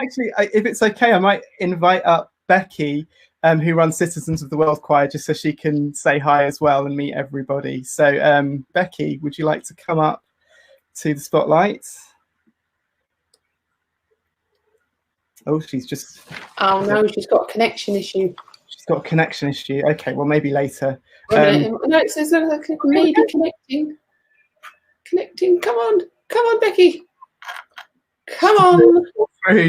actually, if it's okay, I might invite up Becky, who runs Citizens of the World Choir, just so she can say hi as well and meet everybody. So, Becky, would you like to come up to the spotlight? Oh, she's just... Oh, no, she's got a connection issue. She's got a connection issue. Okay, well, maybe later. No, it says maybe connecting. Connecting. Come on, Becky. Come on.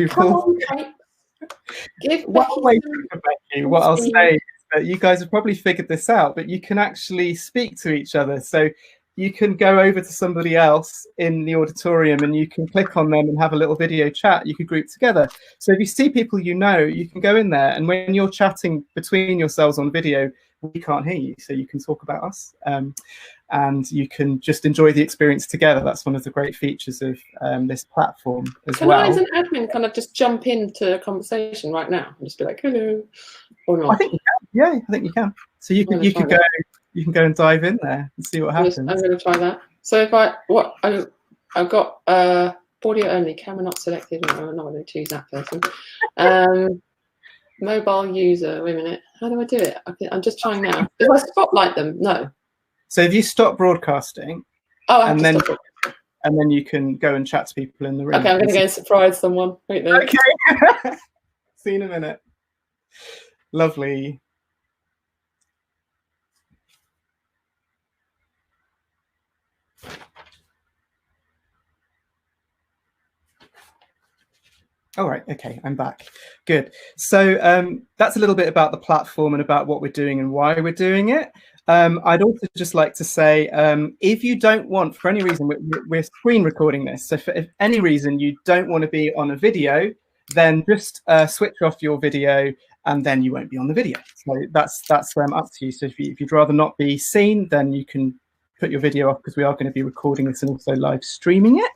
Come on, Kate. While waiting for Becky, what I'll say is that you guys have probably figured this out, but you can actually speak to each other. So you can go over to somebody else in the auditorium and you can click on them and have a little video chat. You could group together. So if you see people you know, you can go in there, and when you're chatting between yourselves on video, we can't hear you, so you can talk about us, and you can just enjoy the experience together. That's one of the great features of this platform as well. Can I, as an admin, kind of just jump into a conversation right now and just be like, hello, or not? I think you can. Yeah, I think you can. So you can go. You can go and dive in there and see what happens. I'm going to try that. So if I've got audio only, camera not selected. No, I'm not going to choose that person. Mobile user. Wait a minute. How do I do it? I'm just trying now. If I spotlight them, no. So if you stop broadcasting, and then you can go and chat to people in the room. Okay, I'm going to go and surprise someone. Wait there. Okay. See you in a minute. Lovely. All right, okay, I'm back. Good. So that's a little bit about the platform and about what we're doing and why we're doing it. I'd also just like to say, if you don't want, for any reason, we're screen recording this. So if any reason you don't want to be on a video, then just switch off your video and then you won't be on the video. So that's up to you. So if you'd rather not be seen, then you can put your video off, because we are going to be recording this and also live streaming it.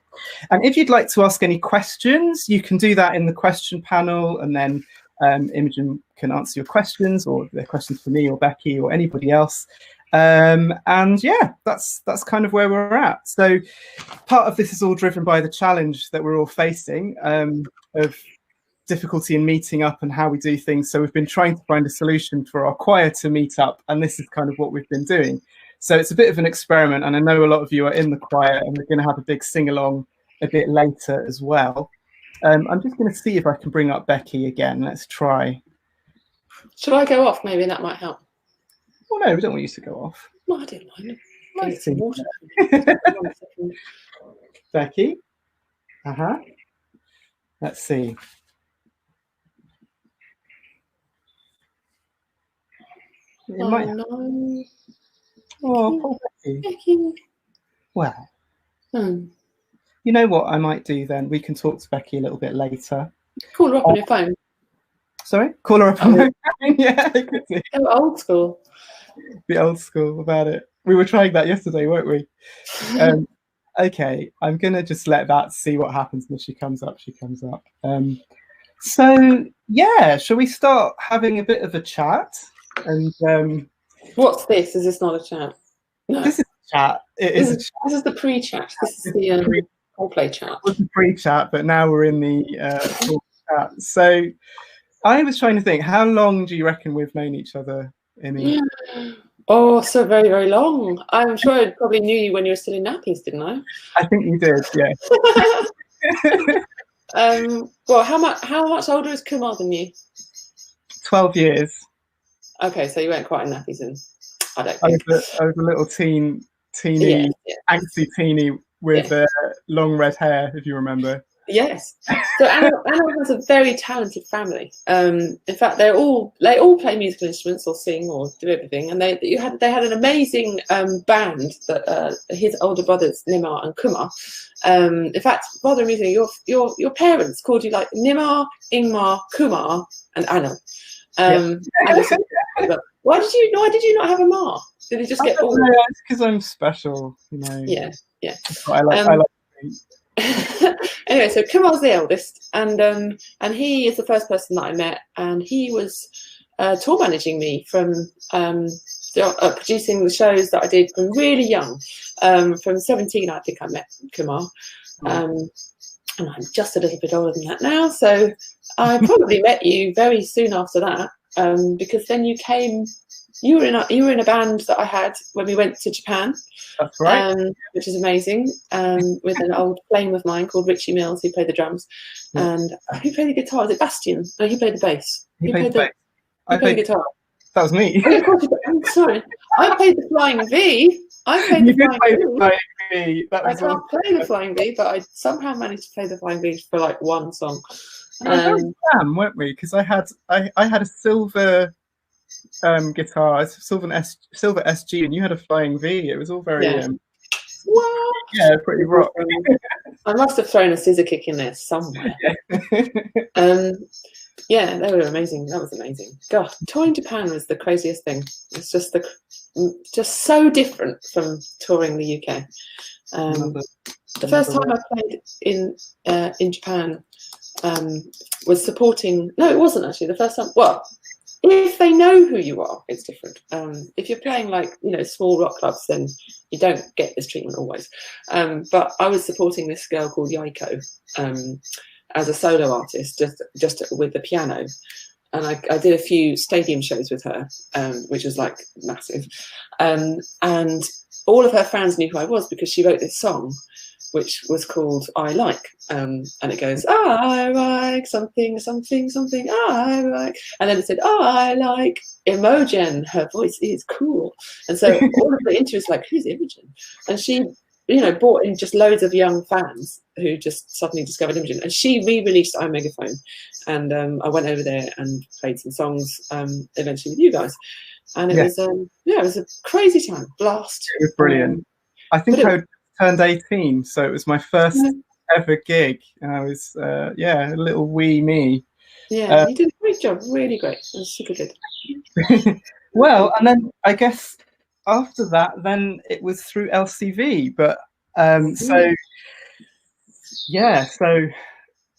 And if you'd like to ask any questions, you can do that in the question panel, and then Imogen can answer your questions, or they're questions for me or Becky or anybody else. And yeah, that's kind of where we're at. So part of this is all driven by the challenge that we're all facing of difficulty in meeting up and how we do things. So we've been trying to find a solution for our choir to meet up, and this is kind of what we've been doing. So it's a bit of an experiment, and I know a lot of you are in the choir, and we're going to have a big sing-along a bit later as well. I'm just going to see if I can bring up Becky again. Let's try. Should I go off? Maybe that might help. Oh, no, we don't want you to go off. No, I don't mind. Nice. Becky? Let's see. No. Oh, poor Becky. Well, you know what I might do then? We can talk to Becky a little bit later. Call her up on your phone. Sorry? Call her up on my phone? Yeah, I could do. Oh, old school. Be old school about it. We were trying that yesterday, weren't we? Okay, I'm going to just let that see what happens when she comes up. She comes up. So, yeah, shall we start having a bit of a chat? And what's this? Is this not a chat? No. This is a chat. It is a chat. This is the pre-chat. This is the roleplay chat. It was the pre-chat, but now we're in the full chat. So I was trying to think, how long do you reckon we've known each other, Amy? Oh, so very, very long. I'm sure I probably knew you when you were still in nappies, didn't I? I think you did, yeah. Well, how much older is Kumar than you? 12 years. Okay, so you weren't quite in nappies then. I don't think. I was a little teeny, angsty teeny with long red hair, if you remember. Yes. So Anna has a very talented family. In fact, they all play musical instruments or sing or do everything. And they had an amazing band that his older brothers Nimar and Kumar. In fact, rather amusing, your parents called you like Nimar, Ingmar, Kumar, and Anna. Why did you not have a Ma? Did it just get bored? It's because I'm special, you know. Yeah. I like Anyway, so Kumar's the eldest, and he is the first person that I met, and he was tour managing me from producing the shows that I did from really young. From 17, I think I met Kumar. and I'm just a little bit older than that now. So I probably met you very soon after that, because then you came. You were in a band that I had when we went to Japan. That's right. Which is amazing. With an old flame of mine called Richie Mills, who played the drums, and who played the guitar? Was it Bastian? No, he played the bass. He played the bass. He played the guitar. That was me. I'm sorry. I played the flying V. I played the flying V. I can't play the flying V, but I somehow managed to play the flying V for like one song. Weren't we? Because I had a silver guitar, silver SG, and you had a flying V. It was all very pretty rock. I must have thrown a scissor kick in there somewhere. Yeah, they were amazing. That was amazing. God, touring Japan was the craziest thing. It's just so different from touring the UK. The first time I played in Japan was supporting. No, it wasn't actually the first time. Well, if they know who you are, it's different. If you're playing like small rock clubs, then you don't get this treatment always. But I was supporting this girl called Yaiko as a solo artist, just with the piano, and I did a few stadium shows with her, which was like massive. And all of her fans knew who I was because she wrote this song, which was called I Like, and it goes, I like something, something, something, I like. And then it said, I like Imogen, her voice is cool. And so all of the interest, like, who's Imogen? And she, brought in just loads of young fans who just suddenly discovered Imogen. And she re-released iMegaphone. And I went over there and played some songs eventually with you guys. And it was, it was a crazy time, blast. It was brilliant. I think I turned 18, so it was my first ever gig, and I was a little wee me. Yeah, you did a great job, really great. It was super good. Well, and then I guess after that, then it was through LCV, but so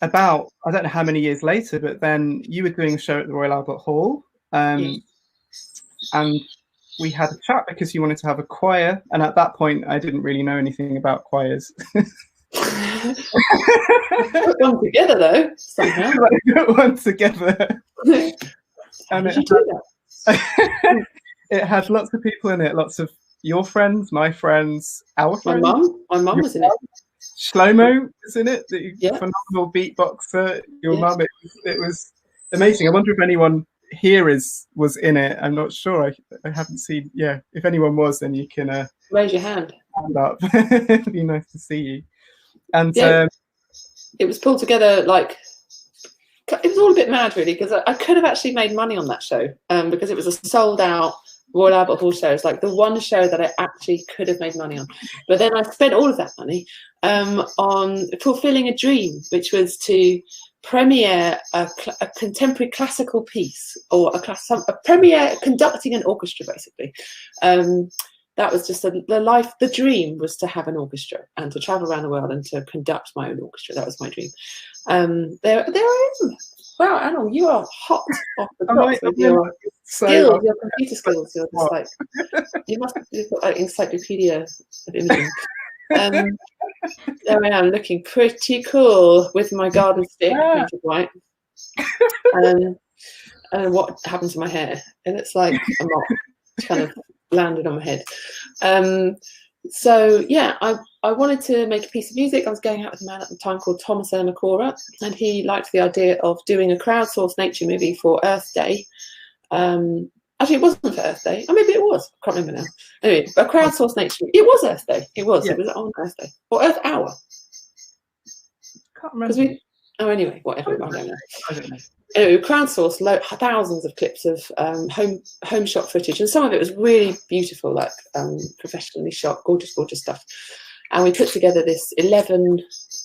about, I don't know how many years later, but then you were doing a show at the Royal Albert Hall, and we had a chat because you wanted to have a choir, and at that point I didn't really know anything about choirs. Put one together though, somehow. Put one together. And it had lots of people in it, lots of your friends, my friends, our friends. My mum was in it. Shlomo was in it, the phenomenal beatboxer. Your mum, it was amazing. I wonder if anyone here was in it. I'm not sure. I haven't seen. If anyone was, then you can raise your hand up. It'd be nice to see you. And it was pulled together like it was all a bit mad really, because I could have actually made money on that show because it was a sold out Royal Albert Hall show. It's like the one show that I actually could have made money on, but then I spent all of that money on fulfilling a dream, which was to premiere a contemporary classical piece, or a premiere conducting an orchestra, basically. That was just the dream was to have an orchestra and to travel around the world and to conduct my own orchestra. That was my dream. There I am. Wow, Anna, you are hot off the top with your skills, your computer skills. You're just like, you must have got like encyclopedia of imaging. There I am, looking pretty cool with my garden stick painted white. And what happened to my hair? And it's like a mop kind of landed on my head. So yeah, I wanted to make a piece of music. I was going out with a man at the time called Thomas Ermacora, and he liked the idea of doing a crowdsourced nature movie for Earth Day. Actually, it wasn't for Earth Day. Or maybe it was. I can't remember now. Anyway, a crowdsourced nature movie. It was Earth Day. It was. Yeah. It was on Earth Day. Or Earth Hour. Can't remember. Anyway, whatever. I don't know. I don't know. Anyway, crowdsourced thousands of clips of home shot footage, and some of it was really beautiful, like professionally shot, gorgeous stuff. And we put together this 11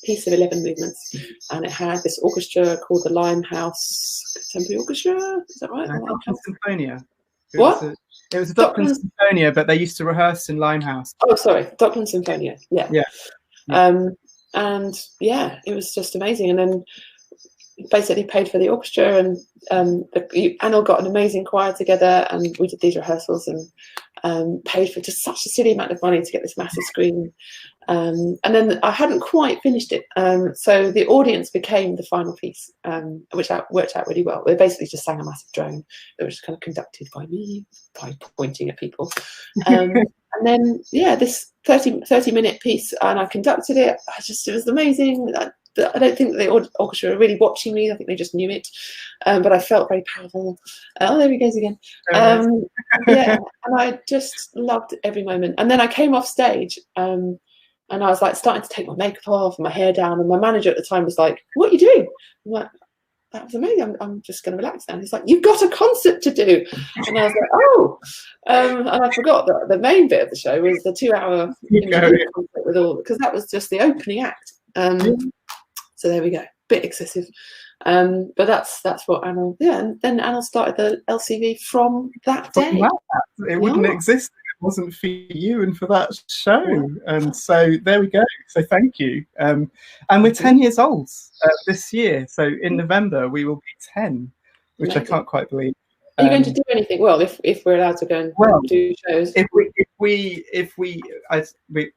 movements, and it had this orchestra called the Limehouse Contemporary Orchestra. Is that right? Dockland Symphonia. What? It was a Dockland Symphonia, but they used to rehearse in Limehouse. Oh, sorry, Dockland Symphonia. Yeah. And yeah, it was just amazing. And then basically paid for the orchestra, and Anil got an amazing choir together, and we did these rehearsals, and paid for just such a silly amount of money to get this massive screen. And then I hadn't quite finished it. So the audience became the final piece, which worked out really well. They basically just sang a massive drone that was kind of conducted by me, by pointing at people. And then, yeah, this 30-minute piece, and I conducted it. It was amazing. I don't think the orchestra were really watching me. I think they just knew it. But I felt very powerful. Oh, there he goes again. Yeah, and I just loved every moment. And then I came off stage, and I was like starting to take my makeup off and my hair down. And my manager at the time was like, "What are you doing?" I'm like, "That was amazing. I'm just going to relax now." And he's like, "You've got a concert to do." And I was like, "Oh." And I forgot that the main bit of the show was the 2-hour concert with all, because that was just the opening act. So there we go. Bit excessive. But that's what Anil, yeah, and then Anil started the LCV from that day. It wouldn't exist if it wasn't for you and for that show. And so there we go. So thank you. And we're 10 years old this year. So in November we will be 10, which I can't quite believe. Are you going to do anything? Well, if we're allowed to go and do shows.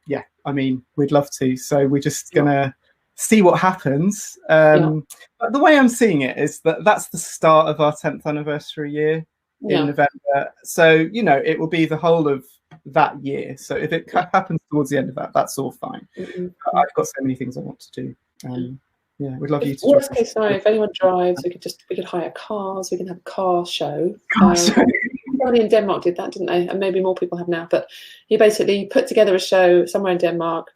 Yeah, I mean, we'd love to. So we're just gonna see what happens. But the way I'm seeing it is that that's the start of our 10th anniversary year in November. So, you know, it will be the whole of that year. So if it happens towards the end of that, that's all fine. I've got so many things I want to do. Yeah, we'd love you to. Worst case scenario, if anyone drives, we could hire cars. We can have a car show. Somebody in Denmark did that, didn't they? And maybe more people have now. But he basically put together a show somewhere in Denmark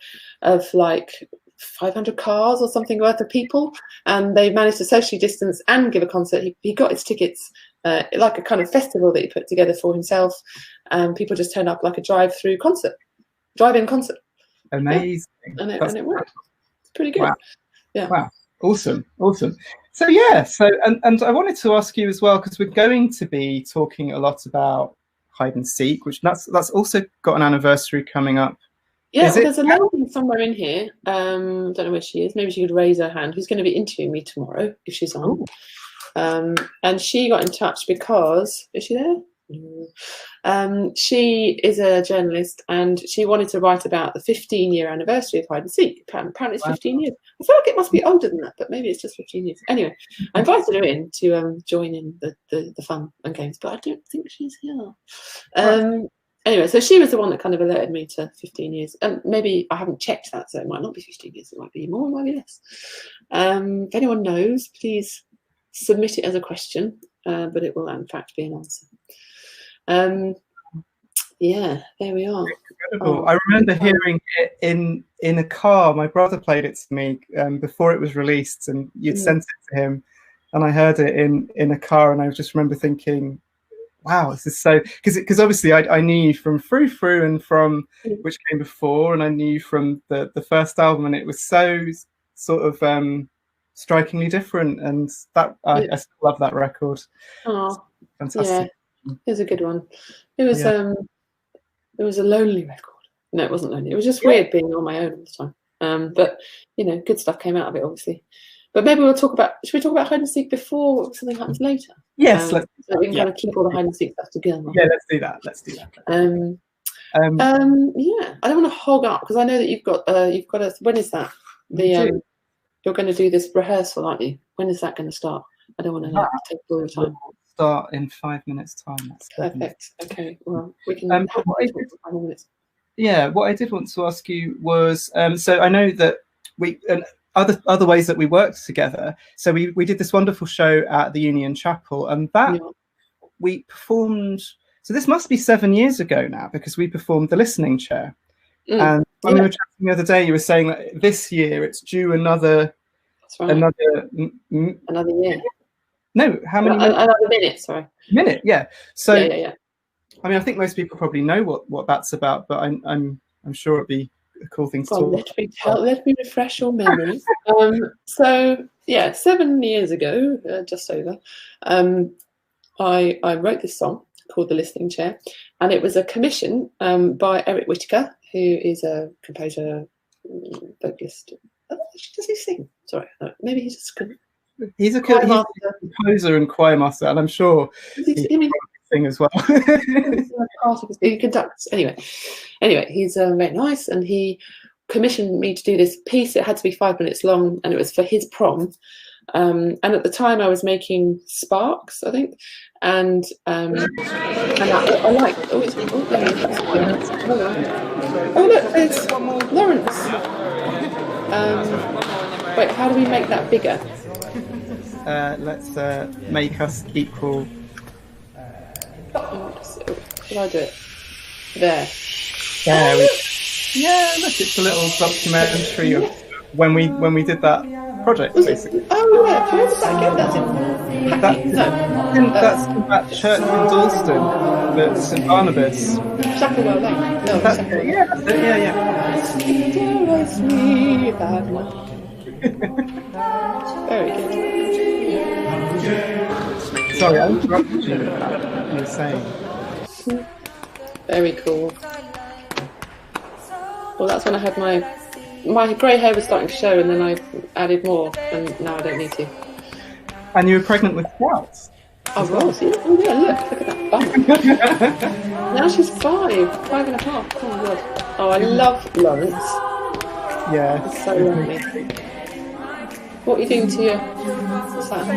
of like 500 cars or something worth of people, and they managed to socially distance and give a concert. He got his tickets like a kind of festival that he put together for himself, and people just turned up like a drive-in concert. Amazing. And it worked. It's pretty good. Wow. Awesome. So and I wanted to ask you as well, because we're going to be talking a lot about hide and seek, which that's also got an anniversary coming up. Yeah, there's a lady somewhere in here. Don't know where she is. Maybe she could raise her hand. Who's going to be interviewing me tomorrow if she's on? And she got in touch because, is she there? She is a journalist, and she wanted to write about the 15-year anniversary of hide and seek. Apparently it's 15 years. I feel like it must be older than that, but maybe it's just 15 years. Anyway, I invited her in to join in the fun and games, but I don't think she's here. Anyway, so she was the one that kind of alerted me to 15 years. And maybe I haven't checked that, so it might not be 15 years. It might be more, it might be less. If anyone knows, please submit it as a question, but it will in fact be an answer. Yeah, there we are. Incredible. I remember hearing it in a car. My brother played it to me before it was released, and you'd sent it to him, and I heard it in a car, and I just remember thinking, wow, this is so, because obviously I knew you from Frou and from which came before, and I knew you from the first album, and it was so sort of strikingly different, and that I still love that record. Oh, fantastic. Yeah, it was a good one. It was it was a lonely record. No, it wasn't lonely. It was just weird being on my own all the time. But you know, good stuff came out of it, obviously. But maybe we'll talk about. Should we talk about hide and seek before something happens later? Yes, so we can kind of keep all the hide and seek stuff together. Yeah, let's do that. Yeah, I don't want to hog up because I know that you've got a. When is that? You're going to do this rehearsal, aren't you? When is that going to start? I don't want to take all the time. Start in 5 minutes time. That's perfect. Okay, well we can. Have 5 minutes. Yeah, what I did want to ask you was, so I know that we and other ways that we worked together. So we did this wonderful show at the Union Chapel, and that we performed. So this must be 7 years ago now, because we performed The Listening Chair. And when we were chatting the other day, you were saying that this year it's due another year. No, how many? Another minute. Sorry. Minute, yeah. So yeah. I mean, I think most people probably know what that's about, but I'm sure it'd be a cool thing to talk. Let me refresh your memories. So yeah, 7 years ago, just over, I wrote this song called "The Listening Chair," and it was a commission by Eric Whittaker, who is a composer, vocalist. Does he sing? Sorry, maybe he's just. He's a composer and choir master, and I'm sure he thing as well. He conducts anyway. He's very nice, and he commissioned me to do this piece. It had to be 5 minutes long, and it was for his prom. And at the time, I was making Sparks, I think, and I like. Oh, look, there's Lawrence. Wait, how do we make that bigger? Let's make us equal. Should I do it? There. There we go. Yeah, look, it's a little documentary of when we did that project, basically. Oh, yeah. Where was that again? That's in that's that church in Dalston, that's St Barnabas. Shacklewell Lane. No, Shacklewell. Yeah, that's it. Very good. Sorry, I interrupted you with that. You were saying. Very cool. Well, that's when I had my grey hair was starting to show, and then I added more, and now I don't need to. And you were pregnant with Scouts? I was. Yeah. Oh yeah, look at that bum. Now she's 5.5. Oh my god. Oh, I love Lawrence. Yeah. It's so lovely. What are you doing to your... What's that?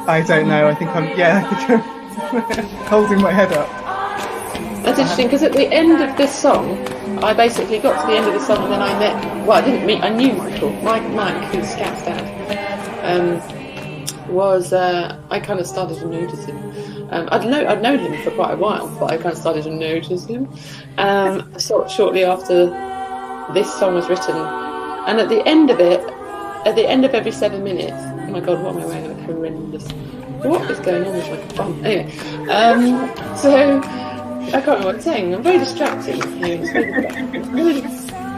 I don't know. I think I'm holding my head up. That's interesting, because at the end of this song, I basically got to the end of the song, and then I met... Well, I didn't meet... I knew Michael. Mike, who's Scout's dad, I kind of started to notice him. I'd known him for quite a while, but I kind of started to notice him. Shortly after this song was written, and at the end of it, at the end of every 7 minutes, oh my god, what am I wearing? It's horrendous. What is going on with my phone? Anyway, so I can't remember what I'm saying. I'm very distracted. We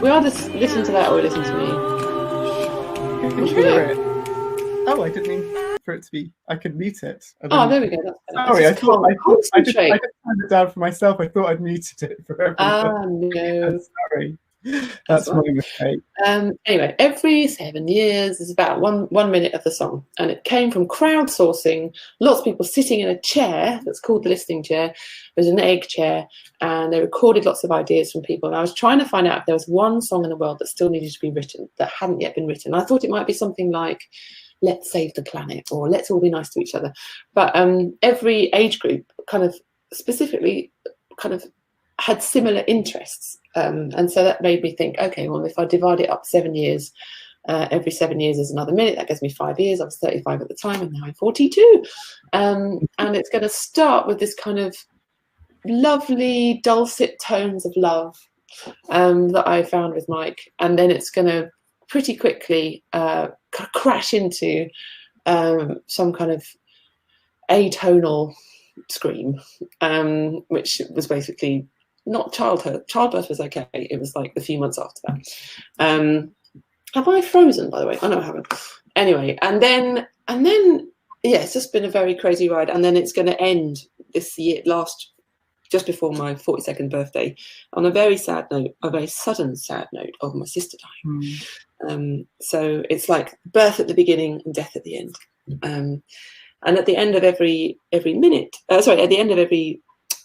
either listen to that or listen to me. You can hear it. Oh, I didn't mean for it to be. I could mute it. Oh, there we go. Sorry, I just turned it down for myself. I thought I'd muted it for everyone. Ah, no. Sorry. That's my mistake. Anyway, every 7 years is about one minute of the song, and it came from crowdsourcing. Lots of people sitting in a chair that's called the listening chair. It was an egg chair, and they recorded lots of ideas from people. And I was trying to find out if there was one song in the world that still needed to be written that hadn't yet been written. I thought it might be something like "Let's Save the Planet" or "Let's All Be Nice to Each Other." But every age group kind of specifically kind of had similar interests. And so that made me think, okay, well, if I divide it up 7 years, every 7 years is another minute. That gives me 5 years. I was 35 at the time, and now I'm 42. And it's going to start with this kind of lovely, dulcet tones of love that I found with Mike. And then it's going to pretty quickly crash into some kind of atonal scream, which was basically not childhood. Childbirth was okay. It was like a few months after that. Have I frozen, by the way? Oh no, I haven't. Anyway, and then yeah, it's just been a very crazy ride. And then it's going to end this year, just before my 42nd birthday, on a very sad note, a very sudden sad note of my sister dying. So it's like birth at the beginning and death at the end. And at the end of every minute, at the end of every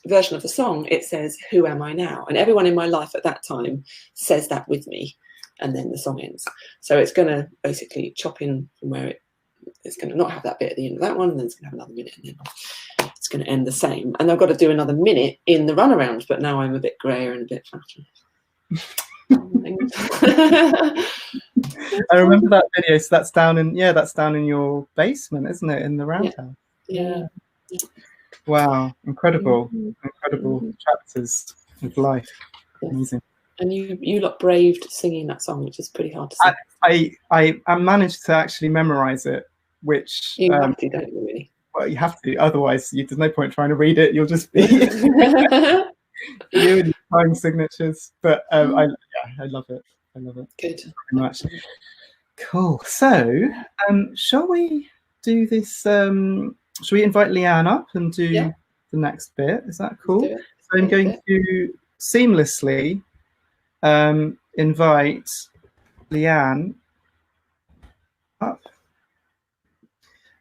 version of the song, it says, "Who am I now?" And everyone in my life at that time says that with me, and then the song ends. So it's going to basically chop in from where it's going to not have that bit at the end of that one, and then it's going to have another minute, and then it's going to end the same. And I've got to do another minute in the runaround, but now I'm a bit grayer and a bit fatter. I remember that video. So that's down in your basement, isn't it, in the roundhouse? Yeah. Wow, incredible chapters of life. Amazing. And you lot braved singing that song, which is pretty hard to sing. I managed to actually memorize it, which you have to, don't you, really? Well, you have to, otherwise there's no point trying to read it. You'll just be you and your time signatures. But I love it. I love it. Good. Very much. Cool. So shall we do this? Shall we invite Leanne up and do the next bit? Is that cool? So I'm going to seamlessly invite Leanne up.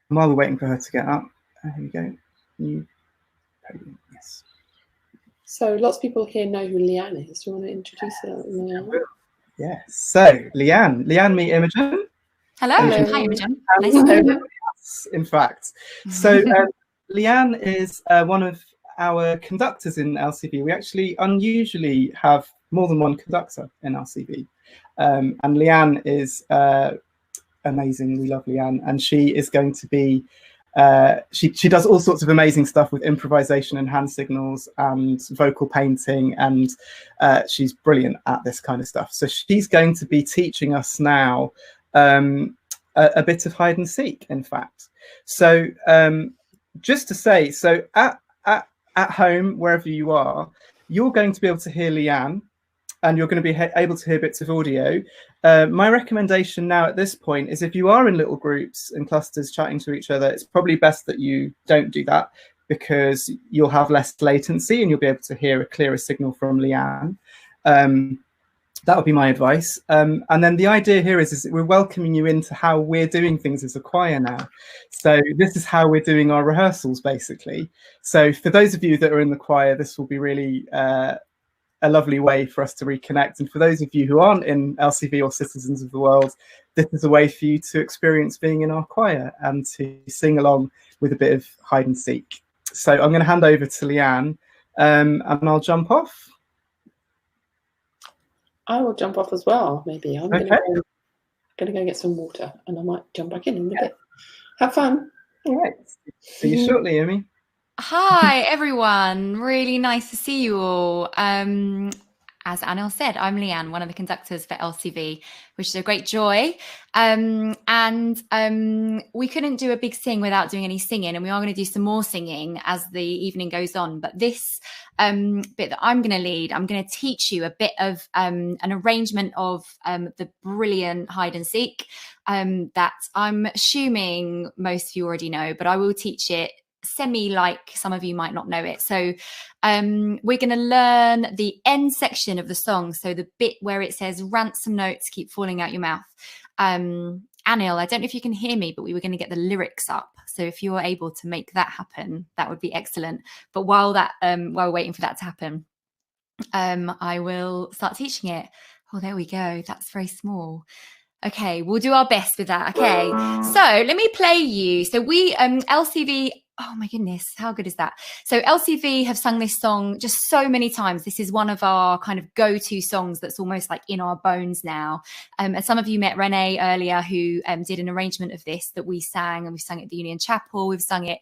And while we're waiting for her to get up, here we go. Yes. So lots of people here know who Leanne is. Do you want to introduce Leanne? Yes. So Leanne, meet Imogen. Hello. Hi, Imogen. Nice to meet you. In fact. So Leanne is one of our conductors in LCV. We actually unusually have more than one conductor in LCV. And Leanne is amazing. We love Leanne. And she is going to be, she does all sorts of amazing stuff with improvisation and hand signals and vocal painting. And she's brilliant at this kind of stuff. So she's going to be teaching us now a bit of hide and seek, in fact. So just to say, so at home, wherever you are, you're going to be able to hear Leanne, and you're going to be able to hear bits of audio. My recommendation now at this point is if you are in little groups and clusters chatting to each other, it's probably best that you don't do that, because you'll have less latency and you'll be able to hear a clearer signal from Leanne. That would be my advice. And then the idea here is that we're welcoming you into how we're doing things as a choir now. So this is how we're doing our rehearsals, basically. So for those of you that are in the choir, this will be really a lovely way for us to reconnect. And for those of you who aren't in LCV or Citizens of the World, this is a way for you to experience being in our choir and to sing along with a bit of hide and seek. So I'm going to hand over to Leanne and I'll jump off. I will jump off as well, maybe. I'm going to go get some water and I might jump back in a bit. Have fun. All right. See you shortly, Amy. Hi, everyone. Really nice to see you all. As Anil said, I'm Leanne, one of the conductors for LCV, which is a great joy. And we couldn't do a big sing without doing any singing, and we are going to do some more singing as the evening goes on. But this bit that I'm going to lead, I'm going to teach you a bit of an arrangement of the brilliant hide and seek that I'm assuming most of you already know, but I will teach it semi-like some of you might not know it. So we're going to learn the end section of the song, so the bit where it says ransom notes keep falling out your mouth. Anil, I don't know if you can hear me, but we were going to get the lyrics up, so if you're able to make that happen, that would be excellent. But while we're waiting for that to happen, I will start teaching it. Oh, there we go. That's very small. Okay, we'll do our best with that. Okay, so let me play you. So we LCV, oh my goodness, how good is that? So LCV have sung this song just so many times. This is one of our kind of go-to songs that's almost like in our bones now. And some of you met Renee earlier, who did an arrangement of this that we sang, and we've sung it at the Union Chapel. We've sung it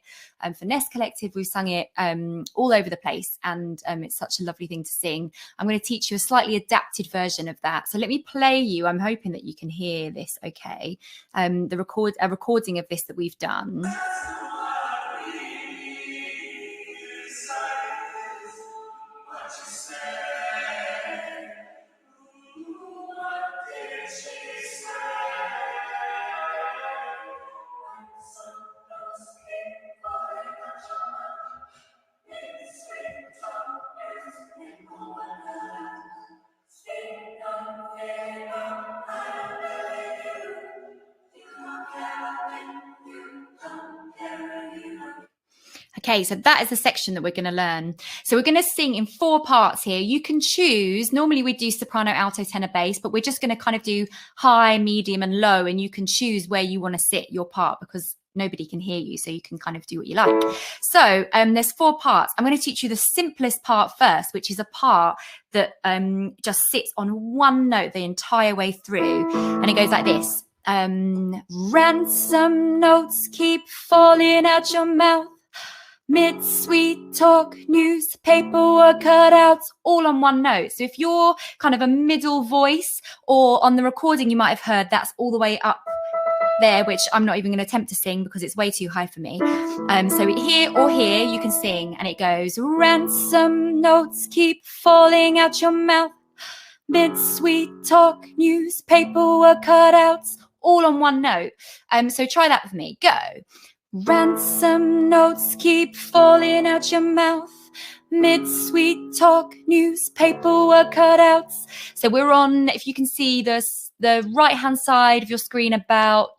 for Nest Collective. We've sung it all over the place, and it's such a lovely thing to sing. I'm going to teach you a slightly adapted version of that. So let me play you. I'm hoping that you can hear this okay. A recording of this that we've done. Okay, so that is the section that we're going to learn. So we're going to sing in 4 parts here. You can choose, normally we do soprano, alto, tenor, bass, but we're just going to kind of do high, medium and low, and you can choose where you want to sit your part because nobody can hear you, so you can kind of do what you like. So there's 4 parts. I'm going to teach you the simplest part first, which is a part that just sits on one note the entire way through, and it goes like this. Ransom notes keep falling out your mouth. Mid-sweet talk, newspaper cutouts, all on one note. So if you're kind of a middle voice, or on the recording you might have heard that's all the way up there, which I'm not even going to attempt to sing because it's way too high for me. So here or here you can sing, and it goes, ransom notes keep falling out your mouth. Mid-sweet talk, newspaper cutouts, all on one note. So try that with me. Go. Ransom notes keep falling out your mouth. Mid-sweet talk, newspaper cutouts. So we're on, if you can see the the right-hand side of your screen, about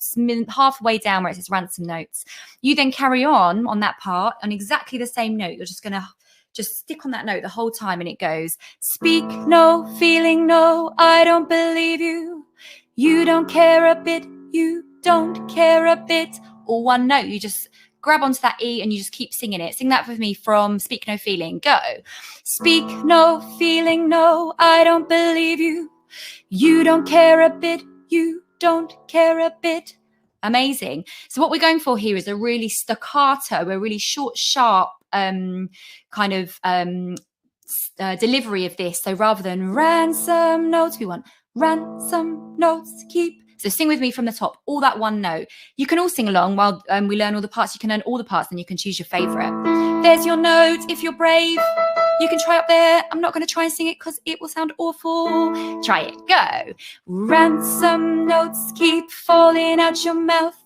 halfway down where it says ransom notes. You then carry on that part on exactly the same note. You're just going to just stick on that note the whole time, and it goes, speak no, feeling no, I don't believe you. You don't care a bit, you don't care a bit. Or one note, you just grab onto that E and you just keep singing it. Sing that with me from Speak No Feeling. Go. Speak no, feeling no, I don't believe you. You don't care a bit, you don't care a bit. Amazing. So what we're going for here is a really staccato, a really short, sharp kind of delivery of this. So rather than ransom notes, we want ransom notes keep. So sing with me from the top, all that one note. You can all sing along while we learn all the parts. You can learn all the parts and you can choose your favourite. There's your note. If you're brave, you can try up there. I'm not going to try and sing it because it will sound awful. Try it. Go. Ransom notes keep falling out your mouth.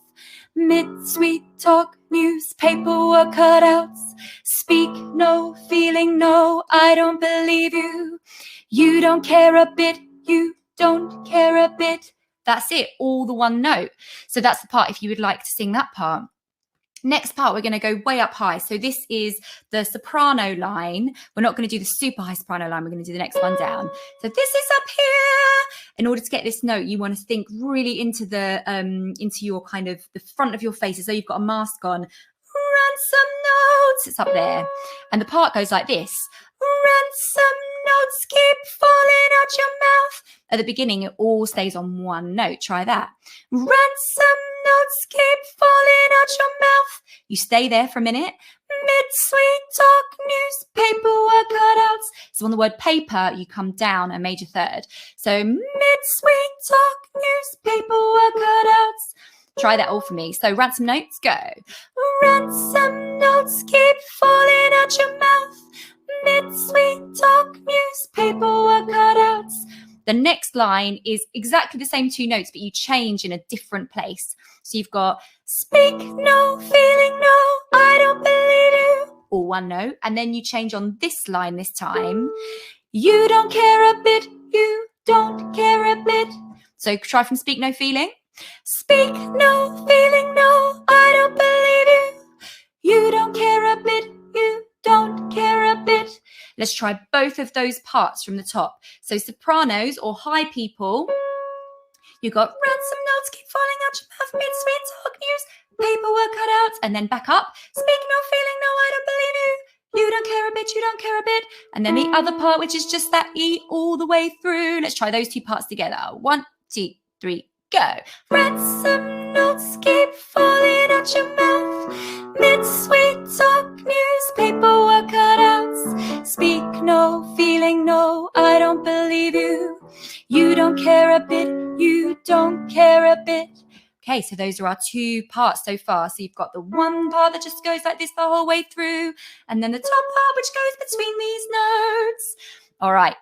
Mid-sweet talk, newspaper or cutouts. Speak no, feeling no, I don't believe you. You don't care a bit, you don't care a bit. That's it, all the one note. So that's the part if you would like to sing that part. Next part, we're going to go way up high. So this is the soprano line. We're not going to do the super high soprano line. We're going to do the next one down. So this is up here. In order to get this note, you want to think really into the into your kind of the front of your face as though you've got a mask on. Ransom notes. It's up there. And the part goes like this. Ransom notes keep falling out your mouth. At the beginning, it all stays on one note. Try that. Ransom notes keep falling out your mouth. You stay there for a minute. Mid-sweet talk, newspaper or cutouts. So on the word paper, you come down a major third. So mid-sweet talk, newspaper or cutouts. Try that all for me. So ransom notes, go. Ransom notes keep falling out your mouth. Mid-sweet talk, newspaper or cutouts. The next line is exactly the same two notes, but you change in a different place. So you've got speak no, feeling no, I don't believe you. All one note. And then you change on this line this time. You don't care a bit, you don't care a bit. So try from speak no, feeling. Speak no, feeling no, I don't believe you. You don't care a bit, you don't care a bit. Let's try both of those parts from the top. So sopranos or high people, you got ransom notes keep falling out your mouth, mid-sweet talk, news, paperwork cutouts, and then back up. Speak no, feeling no, I don't believe you. You don't care a bit, you don't care a bit. And then the other part, which is just that E all the way through. Let's try those two parts together. 1, 2, 3, go. Ransom notes keep falling out your mouth. Mid-sweet talk, newspaper or cutouts. Speak no, feeling no, I don't believe you. You don't care a bit, you don't care a bit. Okay, so those are our two parts so far. So you've got the one part that just goes like this the whole way through, and then the top part which goes between these notes. All right,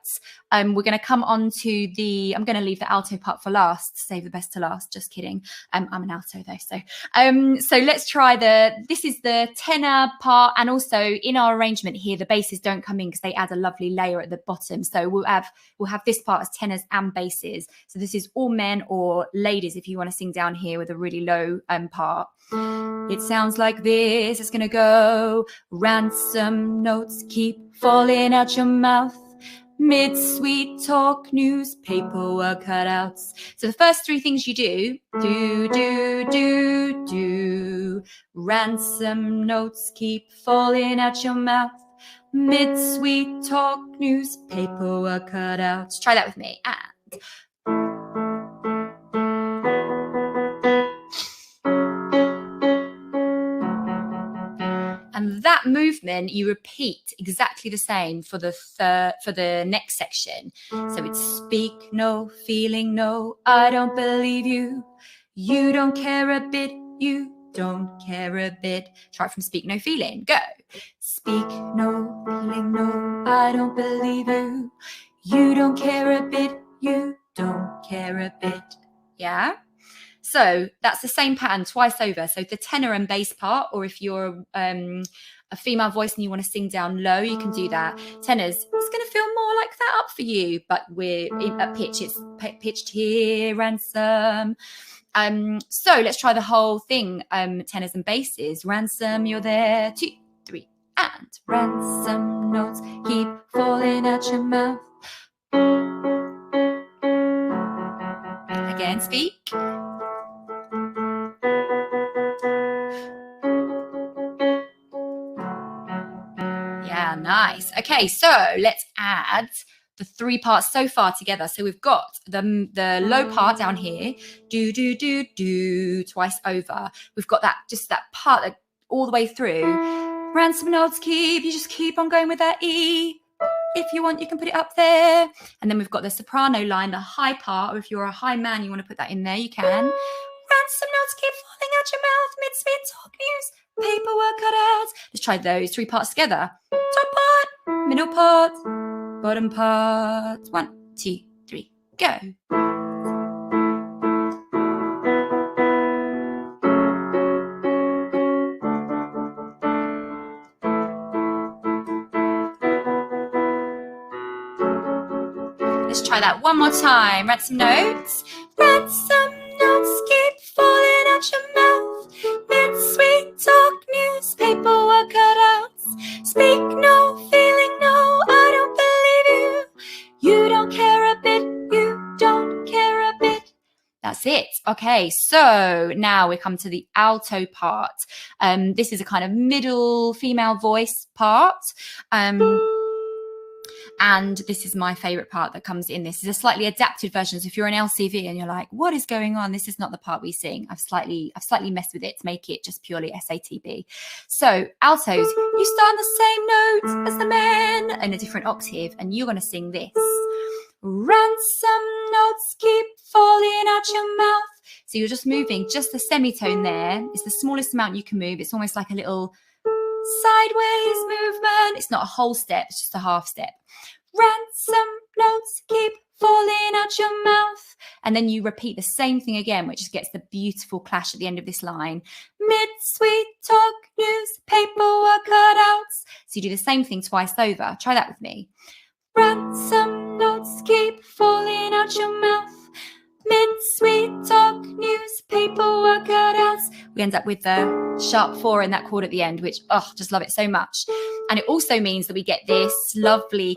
we're going to come on to the, I'm going to leave the alto part for last, save the best to last, just kidding. I'm an alto though, so let's try this is the tenor part, and also in our arrangement here, the basses don't come in because they add a lovely layer at the bottom. So we'll have this part as tenors and basses. So this is all men or ladies if you want to sing down here with a really low part. It sounds like this, it's going to go, ransom notes keep falling out your mouth. Mid-sweet talk, newspaper or cutouts. So the first three things you do, do. Ransom notes keep falling out your mouth. Mid-sweet talk, newspaper or cutouts. Try that with me. And that movement you repeat exactly the same for the next section. So it's speak no, feeling no, I don't believe you. You don't care a bit, you don't care a bit. Try from speak no, feeling. Go. Speak no, feeling no, I don't believe you. You don't care a bit, you don't care a bit. Yeah. So that's the same pattern twice over. So the tenor and bass part, or if you're a female voice and you want to sing down low, you can do that. Tenors, it's going to feel more like that up for you, but we're at pitch. It's pitched here, ransom. So let's try the whole thing. Tenors and basses. Ransom, you're there. 2, 3, and ransom notes keep falling out your mouth. Again, speak. Yeah, nice. Okay, so let's add the 3 parts so far together. So we've got the low part down here, do, do, do, do, twice over. We've got that, just that part that all the way through. Ransom notes keep, you just keep on going with that E. If you want, you can put it up there. And then we've got the soprano line, the high part, or if you're a high man, you want to put that in there, you can. Ransom notes keep falling out your mouth, mid-spit talk news, paperwork cut out. Let's try those 3 parts together. Top part, middle part, bottom part. 1, 2, 3, go. Let's try that one more time. Ransom notes. Ransom notes keep falling out your mouth. Mid-sweet talk news, paperwork cutouts. Speak no, feeling no, I don't believe you. You don't care a bit, you don't care a bit. That's it. Okay, so now we come to the alto part. This is a kind of middle female voice part. And this is my favorite part that comes in. This is a slightly adapted version. So if you're an LCV and you're like, what is going on? This is not the part we sing. I've slightly messed with it to make it just purely SATB. So altos, you start on the same note as the men in a different octave, and you're going to sing this. Ransom notes keep falling out your mouth. So you're just moving just the semitone there. It's the smallest amount you can move. It's almost like a little sideways movement. It's not a whole step, it's just a half step. Ransom notes keep falling out your mouth. And then you repeat the same thing again, which gets the beautiful clash at the end of this line. Mid-sweet talk news, paperwork cutouts. So you do the same thing twice over. Try that with me. Ransom notes keep falling out your mouth. Mid-sweet talk news, paperwork cutouts. We end up with the sharp 4 in that chord at the end, which, just love it so much. And it also means that we get this lovely